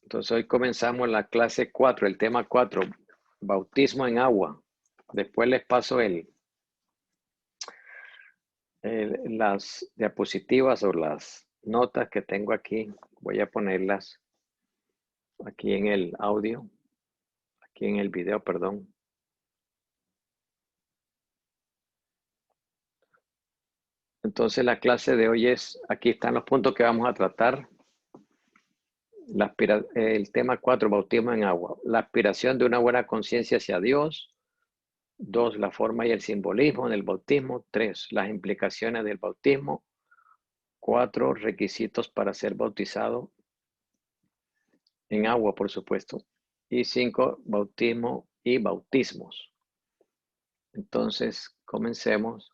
Entonces hoy comenzamos la clase 4, el tema 4, bautismo en agua. Después les paso las diapositivas o las notas que tengo aquí. Voy a ponerlas aquí en el audio, aquí en el video, perdón. Entonces la clase de hoy es, aquí están los puntos que vamos a tratar. El tema 4, bautismo en agua. La aspiración de una buena conciencia hacia Dios. 2, la forma y el simbolismo del bautismo. 3, las implicaciones del bautismo. 4, requisitos para ser bautizado en agua, por supuesto. Y 5, bautismo y bautismos. Entonces, comencemos.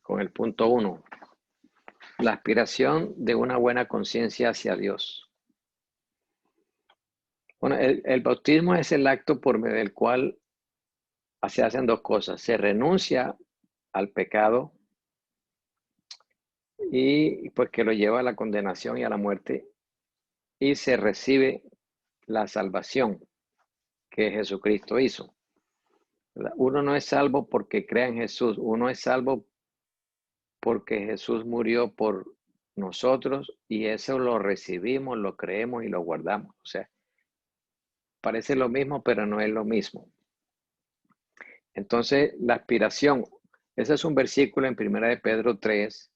Con el punto 1. La aspiración de una buena conciencia hacia Dios. Bueno, el bautismo es el acto por medio del cual se hacen dos cosas. Se renuncia al pecado y pues que lo lleva a la condenación y a la muerte, y se recibe la salvación que Jesucristo hizo. Uno no es salvo porque crea en Jesús, uno es salvo porque Jesús murió por nosotros y eso lo recibimos, lo creemos y lo guardamos. O sea, parece lo mismo, pero no es lo mismo. Entonces, la aspiración, ese es un versículo en 1 de Pedro 3,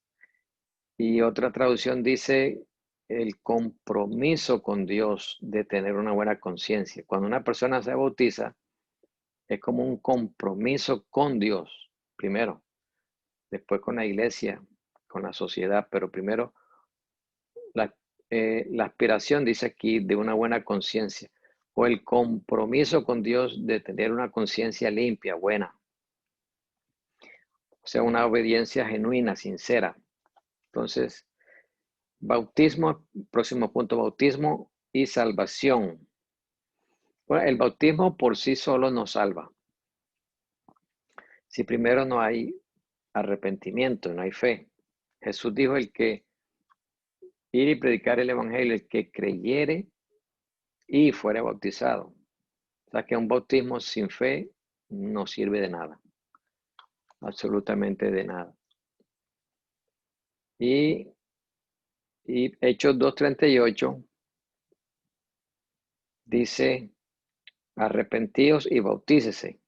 y otra traducción dice el compromiso con Dios de tener una buena conciencia. Cuando una persona se bautiza, es como un compromiso con Dios, primero, después con la iglesia, con la sociedad, pero primero la aspiración, dice aquí, de una buena conciencia, o el compromiso con Dios de tener una conciencia limpia, buena, o sea, una obediencia genuina, sincera. Entonces, bautismo, próximo punto, bautismo y salvación. Bueno, el bautismo por sí solo nos salva. Si primero no hay arrepentimiento, no hay fe. Jesús dijo, el que ir y predicar el evangelio, el que creyere y fuera bautizado. O sea que un bautismo sin fe no sirve de nada, absolutamente de nada. Y Hechos 2:38 dice, arrepentíos y bautícese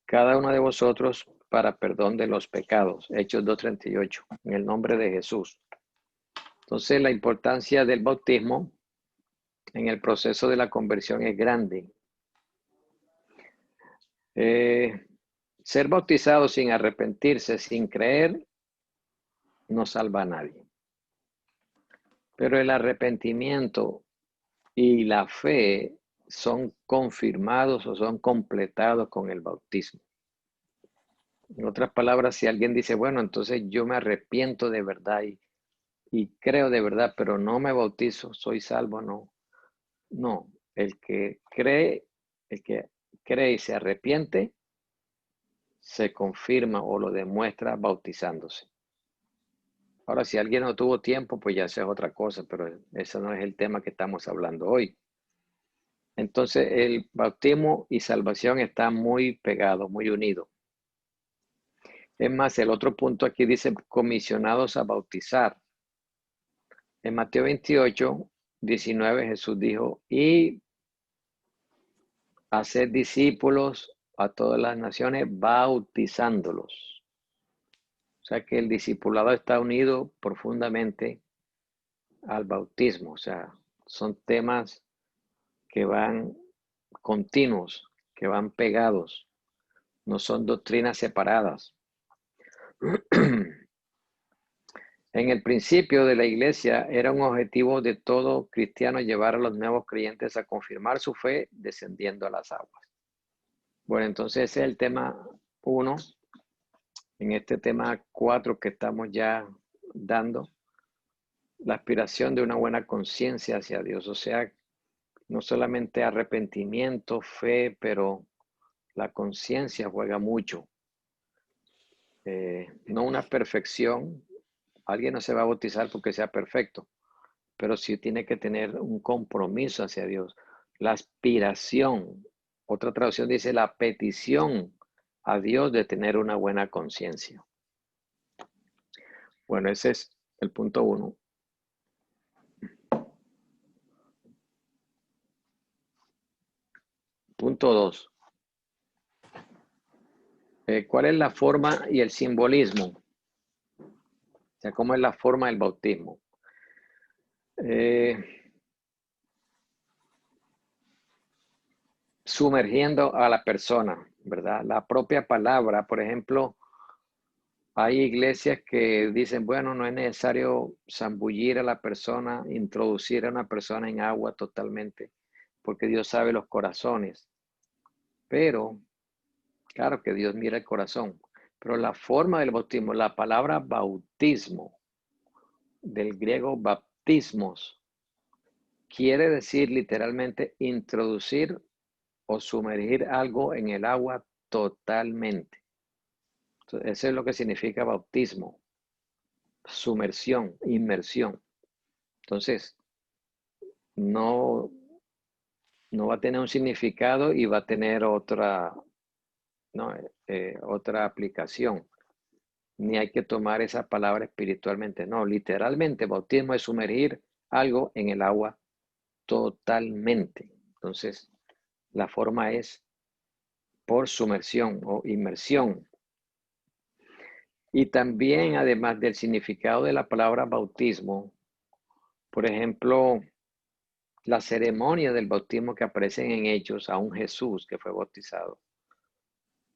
cada uno de vosotros para perdón de los pecados. Hechos 2:38, en el nombre de Jesús. Entonces la importancia del bautismo en el proceso de la conversión es grande. Ser bautizado sin arrepentirse, sin creer, no salva a nadie. Pero el arrepentimiento y la fe son confirmados o son completados con el bautismo. En otras palabras, si alguien dice, bueno, entonces yo me arrepiento de verdad y creo de verdad, pero no me bautizo, soy salvo, no. No, el que cree y se arrepiente, se confirma o lo demuestra bautizándose. Ahora, si alguien no tuvo tiempo, pues ya esa es otra cosa, pero ese no es el tema que estamos hablando hoy. Entonces, el bautismo y salvación están muy pegados, muy unidos. Es más, el otro punto aquí dice comisionados a bautizar. En Mateo 28:19 Jesús dijo, y hacer discípulos a todas las naciones, bautizándolos. O sea que el discipulado está unido profundamente al bautismo. O sea, son temas que van continuos, que van pegados, no son doctrinas separadas. En el principio de la iglesia era un objetivo de todo cristiano llevar a los nuevos creyentes a confirmar su fe descendiendo a las aguas. Bueno, entonces ese es el tema 1. En este tema 4 que estamos ya dando, la aspiración de una buena conciencia hacia Dios, o sea, no solamente arrepentimiento, fe, pero la conciencia juega mucho. no una perfección. Alguien no se va a bautizar porque sea perfecto, pero sí tiene que tener un compromiso hacia Dios. La aspiración, otra traducción dice la petición a Dios de tener una buena conciencia. Bueno, ese es el punto 1. Punto 2. ¿Cuál es la forma y el simbolismo? O sea, ¿cómo es la forma del bautismo? Sumergiendo a la persona, ¿verdad? La propia palabra, por ejemplo, hay iglesias que dicen, bueno, no es necesario zambullir a la persona, introducir a una persona en agua totalmente, porque Dios sabe los corazones. Pero, claro que Dios mira el corazón, pero la forma del bautismo, la palabra bautismo, del griego baptismos, quiere decir literalmente introducir o sumergir algo en el agua totalmente. Entonces, eso es lo que significa bautismo, sumersión, inmersión. Entonces, no, no va a tener un significado y va a tener otra, ¿no? Otra aplicación. Ni hay que tomar esa palabra espiritualmente. No, literalmente, bautismo es sumergir algo en el agua totalmente. Entonces, la forma es por sumersión o inmersión. Y también, además del significado de la palabra bautismo, por ejemplo, la ceremonia del bautismo que aparecen en Hechos a un Jesús que fue bautizado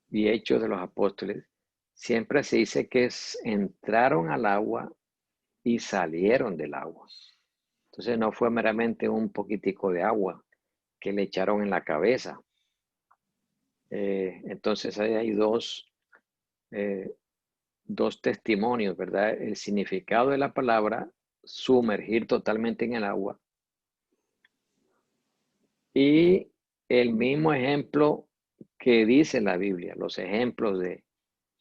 y Hechos de los Apóstoles, siempre se dice que entraron al agua y salieron del agua. Entonces no fue meramente un poquitico de agua que le echaron en la cabeza. Entonces ahí hay dos testimonios, ¿verdad? El significado de la palabra, sumergir totalmente en el agua. Y el mismo ejemplo que dice la Biblia, los ejemplos de...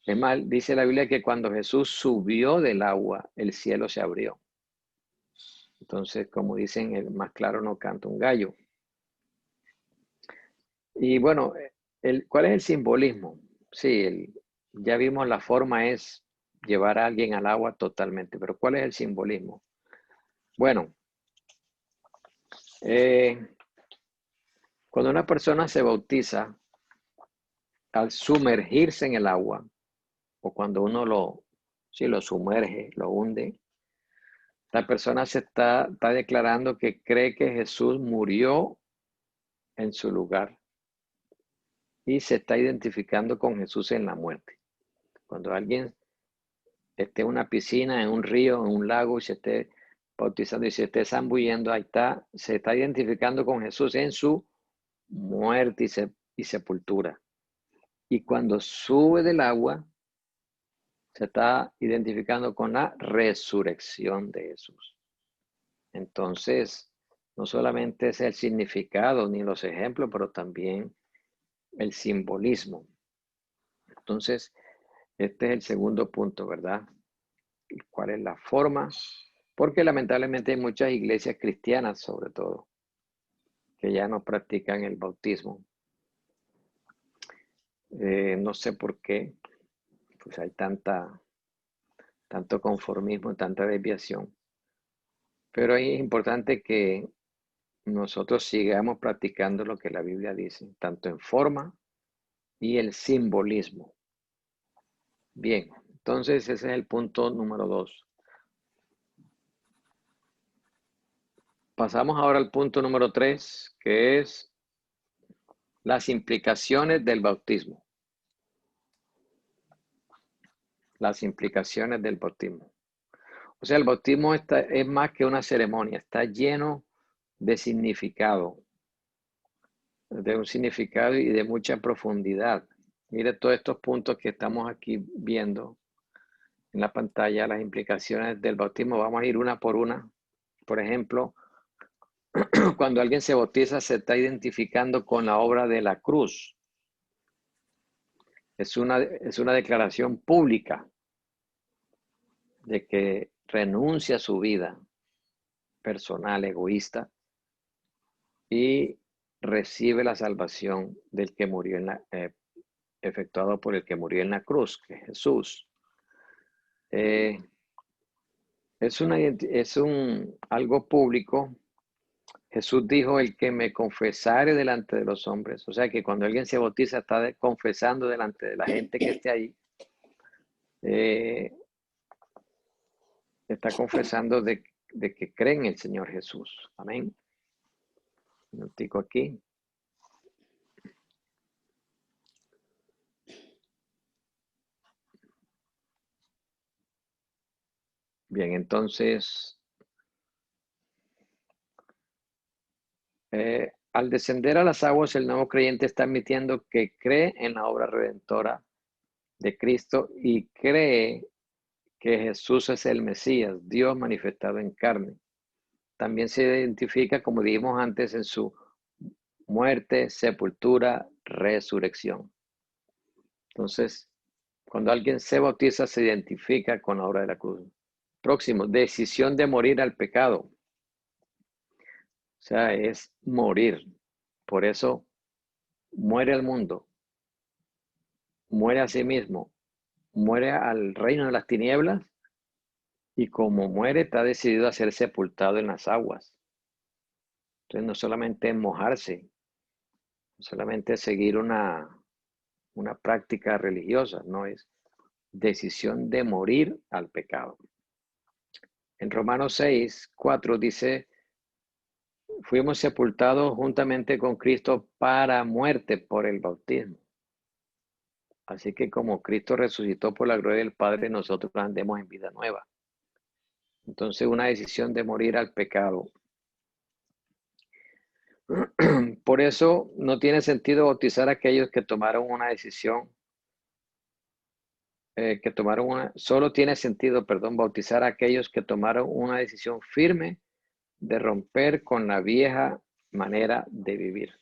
Es más, dice la Biblia que cuando Jesús subió del agua, el cielo se abrió. Entonces, como dicen, el más claro no canta un gallo. Y bueno, ¿cuál es el simbolismo? Sí, ya vimos la forma es llevar a alguien al agua totalmente, pero ¿cuál es el simbolismo? Bueno, cuando una persona se bautiza, al sumergirse en el agua, o cuando uno lo sumerge, lo hunde, la persona se está declarando que cree que Jesús murió en su lugar y se está identificando con Jesús en la muerte. Cuando alguien esté en una piscina, en un río, en un lago y se esté bautizando y se esté zambullendo, ahí está, se está identificando con Jesús en su muerte y sepultura. Y cuando sube del agua, se está identificando con la resurrección de Jesús. Entonces, no solamente es el significado ni los ejemplos, pero también el simbolismo. Entonces, este es el segundo punto, ¿verdad? ¿Cuál es la forma? Porque lamentablemente hay muchas iglesias cristianas, sobre todo, que ya no practican el bautismo. No sé por qué, pues hay tanto conformismo, tanta desviación. Pero ahí es importante que nosotros sigamos practicando lo que la Biblia dice, tanto en forma y el simbolismo. Bien, entonces ese es el punto número 2. Pasamos ahora al punto número 3, que es las implicaciones del bautismo. Las implicaciones del bautismo. O sea, el bautismo es más que una ceremonia, está lleno de significado, de un significado y de mucha profundidad. Mire todos estos puntos que estamos aquí viendo en la pantalla, las implicaciones del bautismo. Vamos a ir una por una. Por ejemplo, cuando alguien se bautiza, se está identificando con la obra de la cruz. Es una declaración pública de que renuncia a su vida personal, egoísta, y recibe la salvación del que murió efectuado por el que murió en la cruz, que es Jesús. Es algo público. Jesús dijo, el que me confesare delante de los hombres. O sea que cuando alguien se bautiza está confesando delante de la gente que esté ahí. Está confesando de que cree en el Señor Jesús. Amén. Un minutico aquí. Bien, entonces, al descender a las aguas, el nuevo creyente está admitiendo que cree en la obra redentora de Cristo y cree que Jesús es el Mesías, Dios manifestado en carne. También se identifica, como dijimos antes, en su muerte, sepultura, resurrección. Entonces, cuando alguien se bautiza, se identifica con la obra de la cruz. Próximo, decisión de morir al pecado. O sea, es morir. Por eso muere al mundo, muere a sí mismo, muere al reino de las tinieblas y como muere está decidido a ser sepultado en las aguas. Entonces no solamente mojarse, no solamente seguir una práctica religiosa, no es decisión de morir al pecado. En Romanos 6:4 dice, fuimos sepultados juntamente con Cristo para muerte por el bautismo. Así que como Cristo resucitó por la gloria del Padre, nosotros andemos en vida nueva. Entonces una decisión de morir al pecado. Por eso no tiene sentido bautizar a aquellos que tomaron una decisión, solo tiene sentido, bautizar a aquellos que tomaron una decisión firme de romper con la vieja manera de vivir.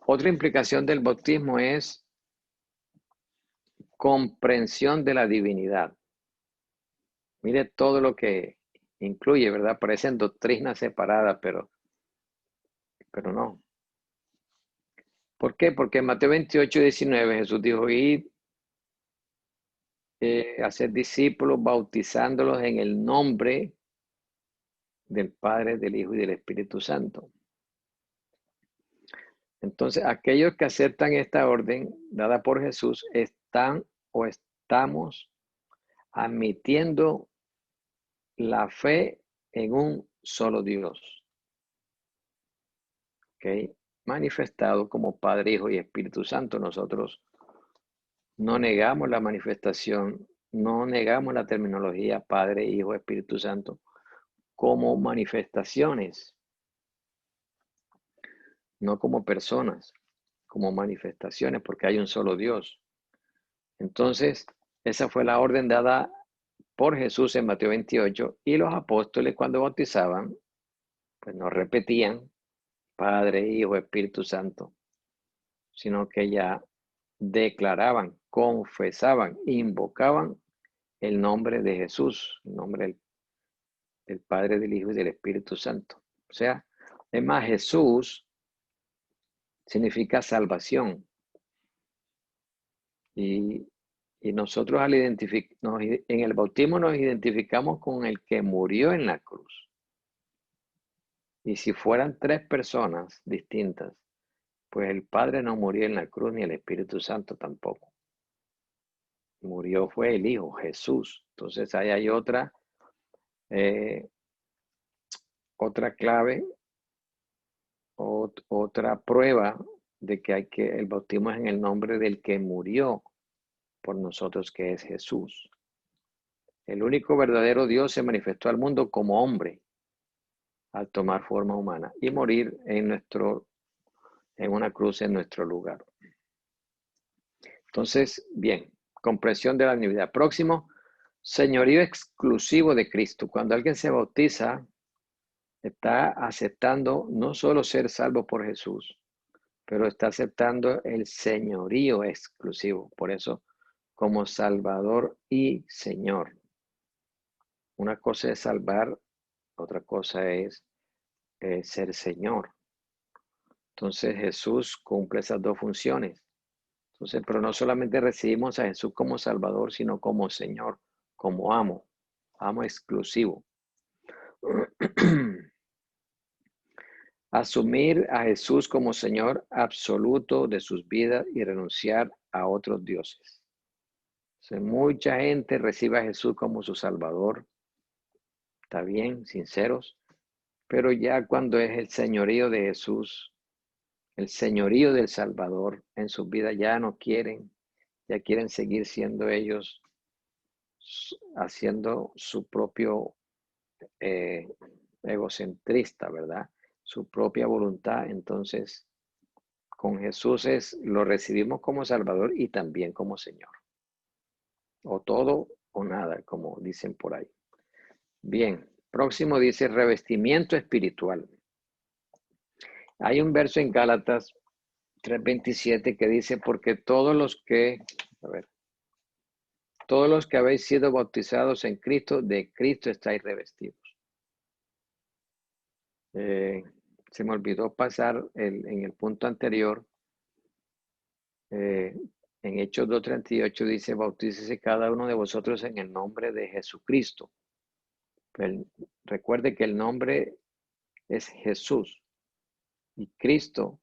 Otra implicación del bautismo es comprensión de la divinidad. Mire todo lo que incluye, ¿verdad? Parecen doctrinas separadas, pero no. ¿Por qué? Porque en Mateo 28:19 Jesús dijo, id a ser discípulos, bautizándolos en el nombre del Padre, del Hijo y del Espíritu Santo. Entonces, aquellos que aceptan esta orden dada por Jesús están o estamos admitiendo la fe en un solo Dios, ¿ok? Manifestado como Padre, Hijo y Espíritu Santo. Nosotros no negamos la manifestación, no negamos la terminología Padre, Hijo, Espíritu Santo como manifestaciones, no como personas, como manifestaciones, porque hay un solo Dios. Entonces, esa fue la orden dada por Jesús en Mateo 28, y los apóstoles cuando bautizaban, pues no repetían Padre, Hijo, Espíritu Santo, sino que ya declaraban, confesaban, invocaban el nombre de Jesús, el nombre del Padre, del Hijo y del Espíritu Santo. O sea, es más, Jesús significa salvación. Y nosotros en el bautismo nos identificamos con el que murió en la cruz. Y si fueran tres personas distintas, pues el Padre no murió en la cruz ni el Espíritu Santo tampoco. Murió fue el Hijo, Jesús. Entonces ahí hay otra clave, otra prueba de que el bautismo es en el nombre del que murió por nosotros, que es Jesús. El único verdadero Dios se manifestó al mundo como hombre al tomar forma humana y morir en una cruz en nuestro lugar. Entonces, bien, comprensión de la divinidad. Próximo, señorío exclusivo de Cristo. Cuando alguien se bautiza, está aceptando no solo ser salvo por Jesús, pero está aceptando el señorío exclusivo. Por eso, como Salvador y Señor. Una cosa es salvar, otra cosa es ser Señor. Entonces Jesús cumple esas dos funciones. Entonces, pero no solamente recibimos a Jesús como Salvador, sino como Señor, como amo exclusivo. Asumir a Jesús como Señor absoluto de sus vidas y renunciar a otros dioses. Entonces, mucha gente recibe a Jesús como su Salvador. Está bien, sinceros. Pero ya cuando es el señorío de Jesús, el señorío del Salvador en sus vidas, ya no quieren, ya quieren seguir siendo ellos, haciendo su propio egocentrista, ¿verdad? Su propia voluntad. Entonces, con Jesús lo recibimos como Salvador y también como Señor. O todo o nada, como dicen por ahí. Bien, próximo dice revestimiento espiritual. Hay un verso en Gálatas 3:27 que dice, porque todos los que habéis sido bautizados en Cristo, de Cristo estáis revestidos. Se me olvidó pasar en el punto anterior, en Hechos 2:38 dice, bautícese cada uno de vosotros en el nombre de Jesucristo. Recuerde que el nombre es Jesús y Cristo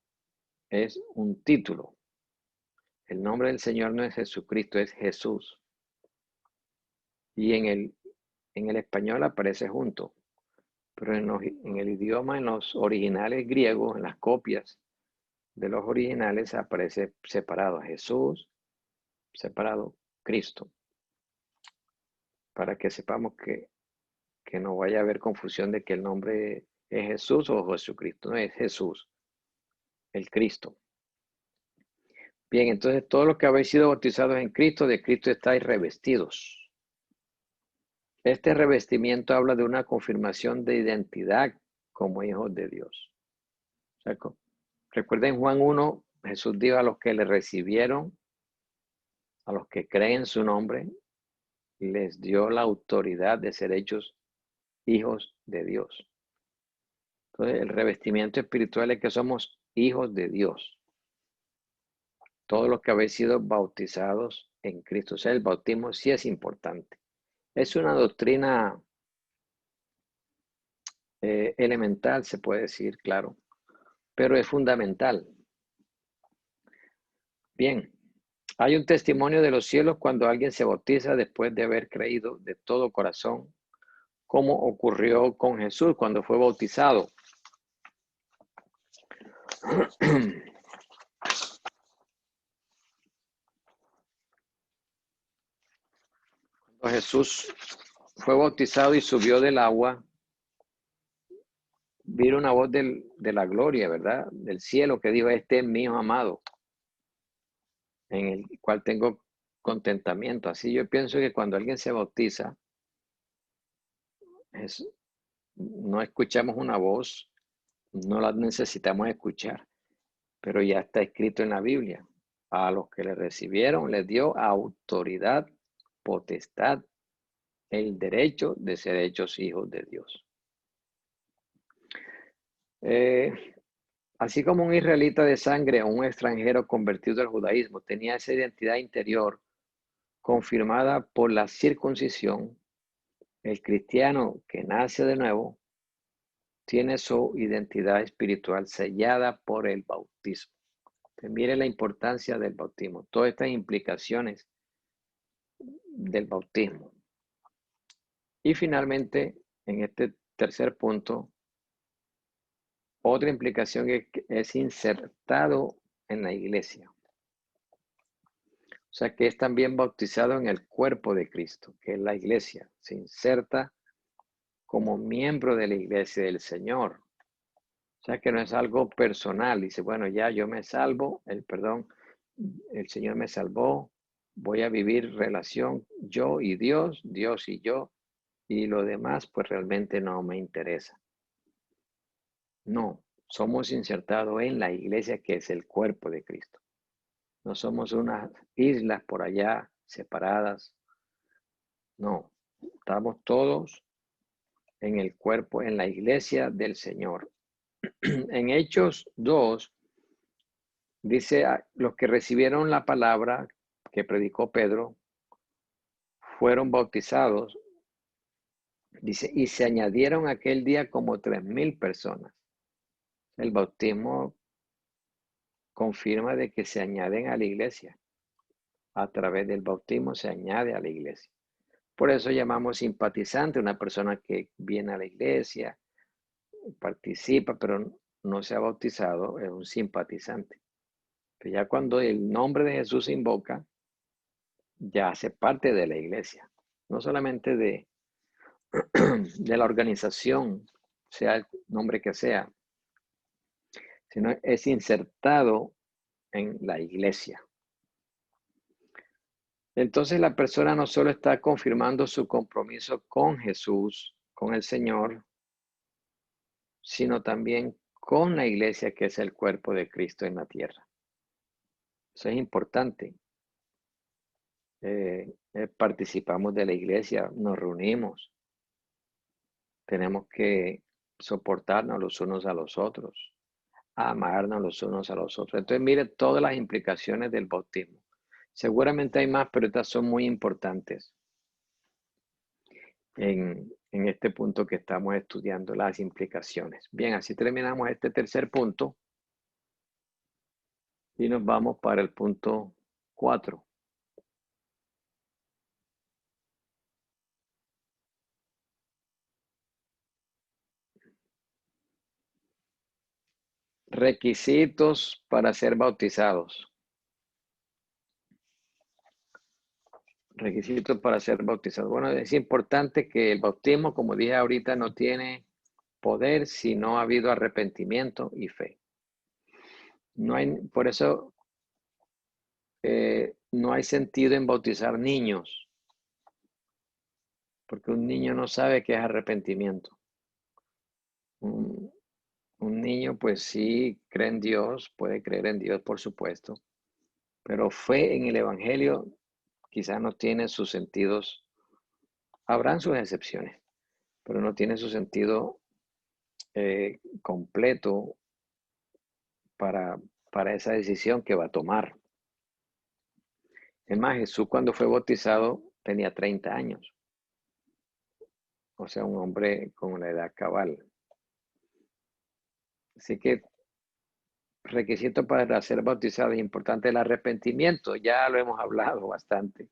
es un título. El nombre del Señor no es Jesucristo, es Jesús. Y en el español aparece junto, pero en el idioma, en los originales griegos, en las copias de los originales, aparece separado Jesús, separado Cristo, para que sepamos que no vaya a haber confusión de que el nombre es Jesús o Jesucristo. No es Jesús, el Cristo. Bien, entonces todos los que habéis sido bautizados en Cristo, de Cristo estáis revestidos. Este revestimiento habla de una confirmación de identidad como hijos de Dios. O sea, recuerden Juan 1, Jesús dijo a los que le recibieron, a los que creen su nombre, les dio la autoridad de ser hechos hijos de Dios. Entonces, el revestimiento espiritual es que somos hijos de Dios. Todos los que habéis sido bautizados en Cristo. O sea, el bautismo sí es importante. Es una doctrina elemental, se puede decir, claro, pero es fundamental. Bien, hay un testimonio de los cielos cuando alguien se bautiza después de haber creído de todo corazón, como ocurrió con Jesús cuando fue bautizado. Cuando Jesús fue bautizado y subió del agua, vino una voz de la gloria, ¿verdad? Del cielo que dijo, este es mi hijo amado, en el cual tengo contentamiento. Así yo pienso que cuando alguien se bautiza, no escuchamos una voz, no la necesitamos escuchar, pero ya está escrito en la Biblia. A los que le recibieron les dio autoridad, potestad, el derecho de ser hechos hijos de Dios. Así como un israelita de sangre o un extranjero convertido al judaísmo tenía esa identidad interior confirmada por la circuncisión, el cristiano que nace de nuevo tiene su identidad espiritual sellada por el bautismo. Entonces, mire la importancia del bautismo, todas estas implicaciones del bautismo. Y finalmente, en este tercer punto, otra implicación es que es insertado en la iglesia. O sea que es también bautizado en el cuerpo de Cristo, que es la iglesia. Se inserta como miembro de la iglesia del Señor. O sea que no es algo personal. Dice, bueno, ya yo me salvo, el Señor me salvó, voy a vivir relación yo y Dios, Dios y yo, y lo demás pues realmente no me interesa. No, somos insertados en la iglesia que es el cuerpo de Cristo. No somos unas islas por allá separadas. No, estamos todos en el cuerpo, en la iglesia del Señor. En Hechos 2, dice, los que recibieron la palabra que predicó Pedro fueron bautizados, dice, y se añadieron aquel día como 3,000 personas. El bautismo confirma de que se añaden a la iglesia. A través del bautismo se añade a la iglesia. Por eso llamamos simpatizante una persona que viene a la iglesia, participa, pero no se ha bautizado, es un simpatizante. Pero ya cuando el nombre de Jesús se invoca, ya hace parte de la iglesia. No solamente de la organización, sea el nombre que sea, sino es insertado en la iglesia. Entonces la persona no solo está confirmando su compromiso con Jesús, con el Señor, sino también con la iglesia que es el cuerpo de Cristo en la tierra. Eso es importante. Participamos de la iglesia, nos reunimos, tenemos que soportarnos los unos a los otros, amarnos los unos a los otros. Entonces, mire todas las implicaciones del bautismo. Seguramente hay más, pero estas son muy importantes en este punto que estamos estudiando, las implicaciones. Bien, así terminamos este tercer punto y nos vamos para el punto 4. Requisitos para ser bautizados. Requisitos para ser bautizado. Bueno, es importante que el bautismo, como dije ahorita, no tiene poder si no ha habido arrepentimiento y fe. No hay, por eso no hay sentido en bautizar niños, porque un niño no sabe qué es arrepentimiento. Un niño, pues sí, cree en Dios, puede creer en Dios, por supuesto, pero fe en el Evangelio quizás no tiene sus sentidos. Habrán sus excepciones, pero no tiene su sentido completo para esa decisión que va a tomar. Es más, Jesús cuando fue bautizado tenía 30 años, o sea, un hombre con la edad cabal. Así que requisito para ser bautizado es importante el arrepentimiento, ya lo hemos hablado bastante,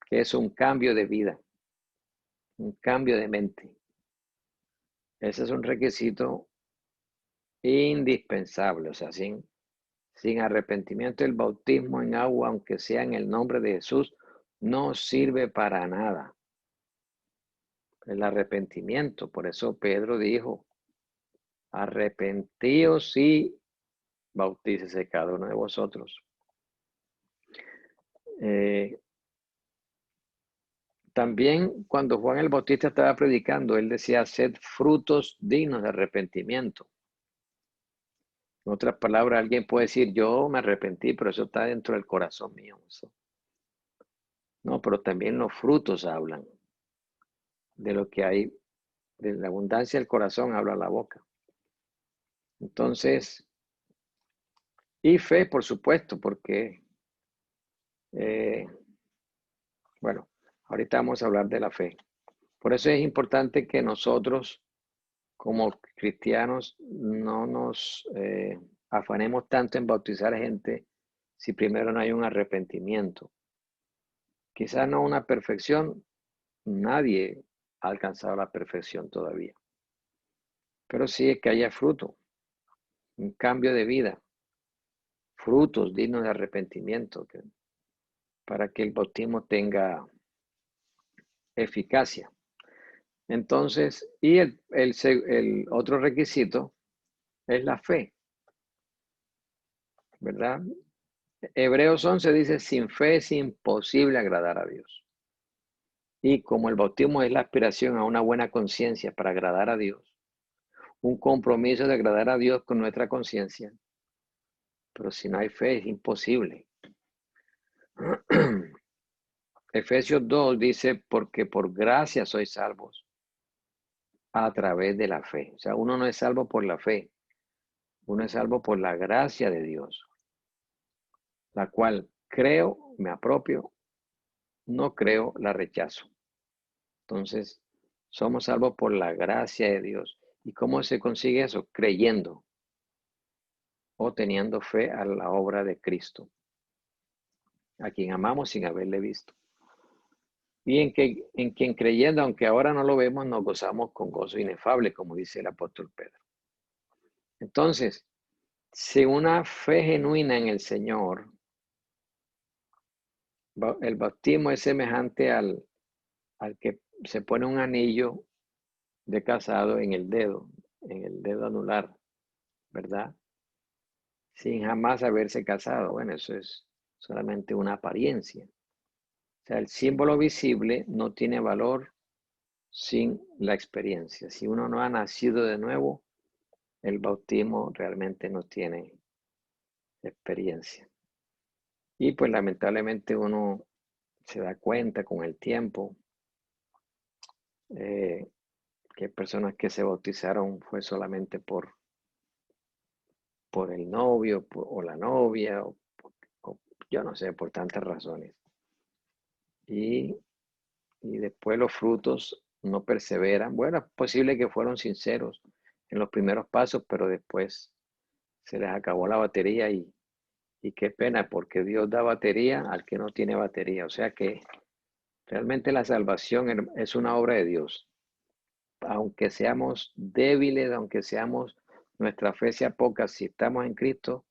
que es un cambio de vida, un cambio de mente. Ese es un requisito indispensable, o sea, sin arrepentimiento el bautismo en agua, aunque sea en el nombre de Jesús, no sirve para nada. El arrepentimiento, por eso Pedro dijo, arrepentíos y bautícese cada uno de vosotros. También cuando Juan el Bautista estaba predicando, él decía, sed frutos dignos de arrepentimiento. En otras palabras, alguien puede decir, yo me arrepentí, pero eso está dentro del corazón mío. Eso. No, pero también los frutos hablan de lo que hay, de la abundancia del corazón habla la boca. Entonces, y fe, por supuesto, porque, bueno, ahorita vamos a hablar de la fe. Por eso es importante que nosotros, como cristianos, no nos afanemos tanto en bautizar gente si primero no hay un arrepentimiento. Quizás no una perfección, nadie ha alcanzado la perfección todavía. Pero sí es que haya fruto, un cambio de vida, frutos dignos de arrepentimiento, para que el bautismo tenga eficacia. Entonces, y el otro requisito es la fe, ¿verdad? Hebreos 11 dice, sin fe es imposible agradar a Dios. Y como el bautismo es la aspiración a una buena conciencia para agradar a Dios, un compromiso de agradar a Dios con nuestra conciencia. Pero si no hay fe, es imposible. Efesios 2 dice, porque por gracia sois salvos a través de la fe. O sea, uno no es salvo por la fe, uno es salvo por la gracia de Dios, la cual creo, me apropio, no creo, la rechazo. Entonces, somos salvos por la gracia de Dios. ¿Y cómo se consigue eso? Creyendo o teniendo fe a la obra de Cristo, a quien amamos sin haberle visto. Y en quien creyendo, aunque ahora no lo vemos, nos gozamos con gozo inefable, como dice el apóstol Pedro. Entonces, si una fe genuina en el Señor, el bautismo es semejante al que se pone un anillo de casado en el dedo anular, ¿verdad? Sin jamás haberse casado. Bueno, eso es solamente una apariencia. O sea, el símbolo visible no tiene valor sin la experiencia. Si uno no ha nacido de nuevo, el bautismo realmente no tiene experiencia. Y pues lamentablemente uno se da cuenta con el tiempo que personas que se bautizaron fue solamente por el novio o la novia, o yo no sé, por tantas razones. Y después los frutos no perseveran. Bueno, es posible que fueron sinceros en los primeros pasos, pero después se les acabó la batería y qué pena, porque Dios da batería al que no tiene batería. O sea que realmente la salvación es una obra de Dios. Aunque seamos débiles, aunque nuestra fe sea poca, si estamos en Cristo,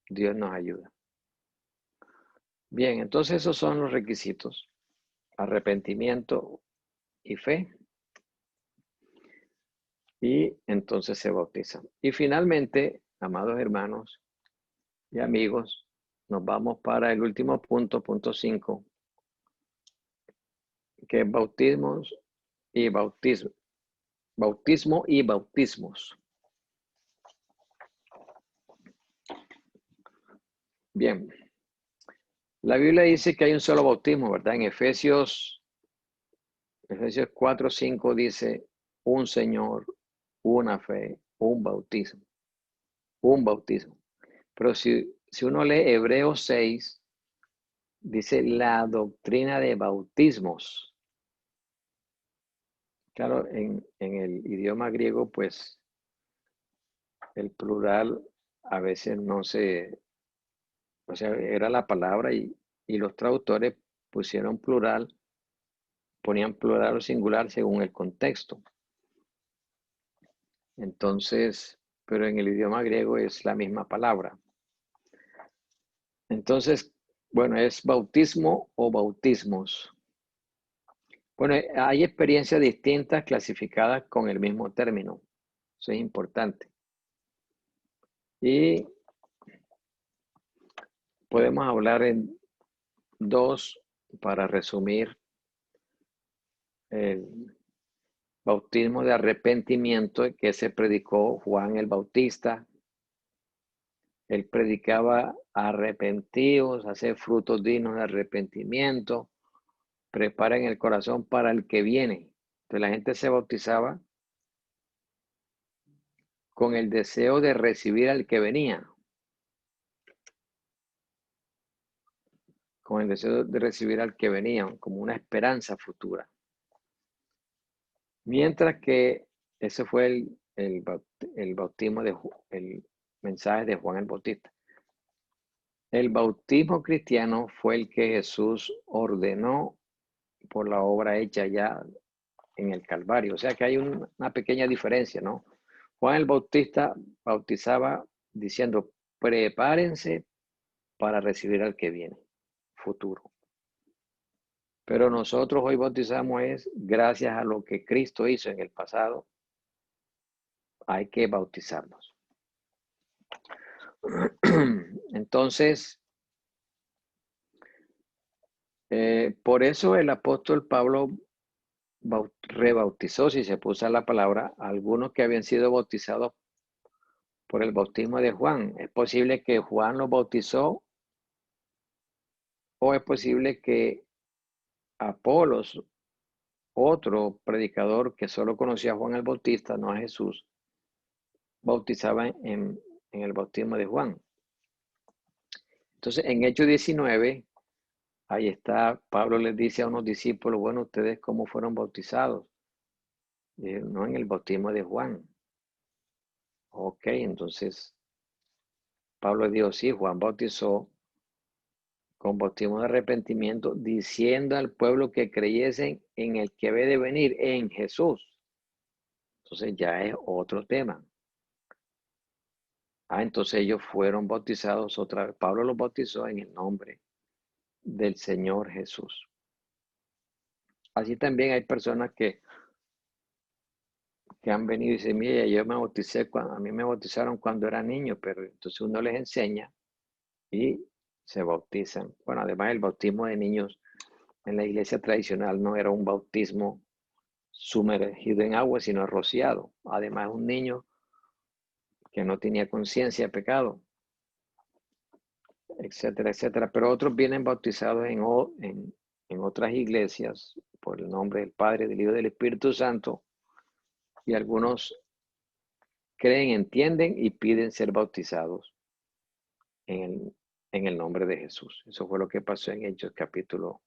Dios nos ayuda. Bien, entonces esos son los requisitos: arrepentimiento y fe. Y entonces se bautizan. Y finalmente, amados hermanos y amigos, nos vamos para el último punto, punto 5, que es bautismos y bautismo. Bautismo y bautismos. Bien. La Biblia dice que hay un solo bautismo, ¿verdad? En Efesios 4:5 dice, un Señor, una fe, un bautismo. Un bautismo. Pero si uno lee Hebreos 6, dice la doctrina de bautismos. Claro, en el idioma griego, pues el plural a veces no se, o sea, era la palabra y los traductores pusieron plural, ponían plural o singular según el contexto. Entonces, pero en el idioma griego es la misma palabra. Entonces, bueno, es bautismo o bautismos. Bueno, hay experiencias distintas clasificadas con el mismo término. Eso es importante. Y podemos hablar en dos para resumir: el bautismo de arrepentimiento que se predicó Juan el Bautista. Él predicaba: arrepentidos, hacer frutos dignos de arrepentimiento, preparen el corazón para el que viene. Entonces la gente se bautizaba con el deseo de recibir al que venía, con el deseo de recibir al que venía, como una esperanza futura. Mientras que ese fue el bautismo el mensaje de Juan el Bautista. El bautismo cristiano fue el que Jesús ordenó por la obra hecha ya en el Calvario. O sea que hay una pequeña diferencia, ¿no? Juan el Bautista bautizaba diciendo, prepárense para recibir al que viene, futuro. Pero nosotros hoy bautizamos es gracias a lo que Cristo hizo en el pasado. Hay que bautizarnos. Entonces, por eso el apóstol Pablo rebautizó, si se puso la palabra, a algunos que habían sido bautizados por el bautismo de Juan. Es posible que Juan los bautizó, o es posible que Apolos, otro predicador que solo conocía a Juan el Bautista, no a Jesús, bautizaba en el bautismo de Juan. Entonces, en Hechos 19, ahí está, Pablo les dice a unos discípulos, bueno, ¿ustedes cómo fueron bautizados? No, en el bautismo de Juan. Ok, entonces Pablo dijo, sí, Juan bautizó con bautismo de arrepentimiento, diciendo al pueblo que creyesen en el que debe de venir, en Jesús. Entonces ya es otro tema. Entonces ellos fueron bautizados otra vez. Pablo los bautizó en el nombre del Señor Jesús. Así también hay personas que han venido y dicen, mira, yo me bauticé, a mí me bautizaron cuando era niño, pero entonces uno les enseña y se bautizan. Bueno, además el bautismo de niños en la iglesia tradicional no era un bautismo sumergido en agua, sino rociado. Además, un niño que no tenía conciencia de pecado, etcétera, etcétera. Pero otros vienen bautizados en otras iglesias por el nombre del Padre, del Hijo y del Espíritu Santo, y algunos creen, entienden y piden ser bautizados en el nombre de Jesús. Eso fue lo que pasó en Hechos capítulo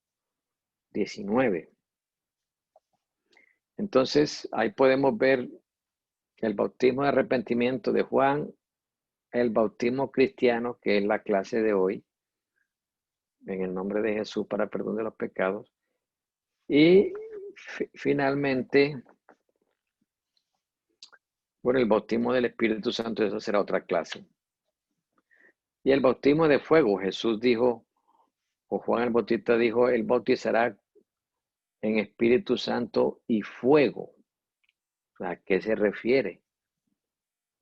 19. Entonces, ahí podemos ver el bautismo de arrepentimiento de Juan, el bautismo cristiano, que es la clase de hoy, en el nombre de Jesús para perdón de los pecados. Y finalmente, bueno, el bautismo del Espíritu Santo, eso será otra clase. Y el bautismo de fuego, Jesús dijo, o Juan el Bautista dijo, él bautizará en Espíritu Santo y fuego. ¿A qué se refiere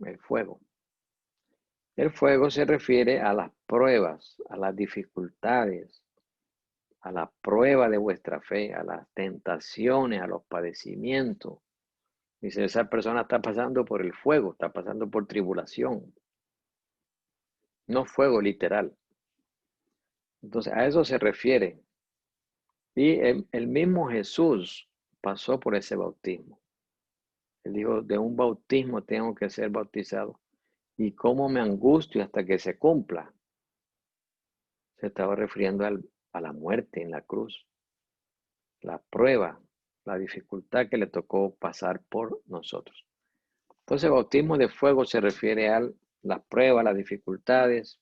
el fuego? El fuego se refiere a las pruebas, a las dificultades, a la prueba de vuestra fe, a las tentaciones, a los padecimientos. Dice, esa persona está pasando por el fuego, está pasando por tribulación. No fuego literal. Entonces, a eso se refiere. Y el mismo Jesús pasó por ese bautismo. Él dijo, de un bautismo tengo que ser bautizado. Y cómo me angustio hasta que se cumpla. Se estaba refiriendo a la muerte en la cruz. La prueba, la dificultad que le tocó pasar por nosotros. Entonces, el bautismo de fuego se refiere a las pruebas, las dificultades.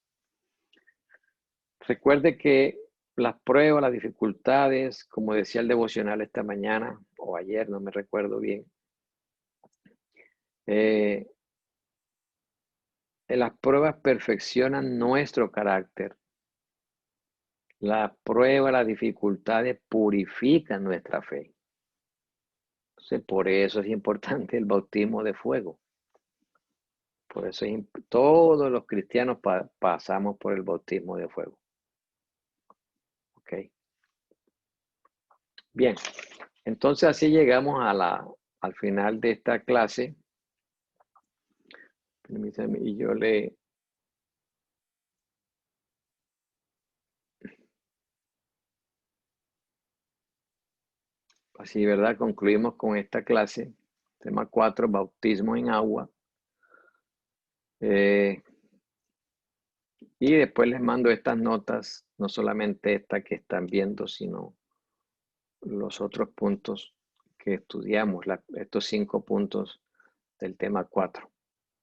Recuerde que las pruebas, las dificultades, como decía el devocional esta mañana o ayer, no me recuerdo bien, las pruebas perfeccionan nuestro carácter. Las pruebas, las dificultades purifican nuestra fe. Entonces, por eso es importante el bautismo de fuego. Por eso todos los cristianos pasamos por el bautismo de fuego. ¿Ok? Bien, entonces así llegamos al final de esta clase. Y yo así, ¿verdad? Concluimos con esta clase. Tema 4, bautismo en agua. Y después les mando estas notas, no solamente esta que están viendo, sino los otros puntos que estudiamos, estos 5 puntos del tema 4.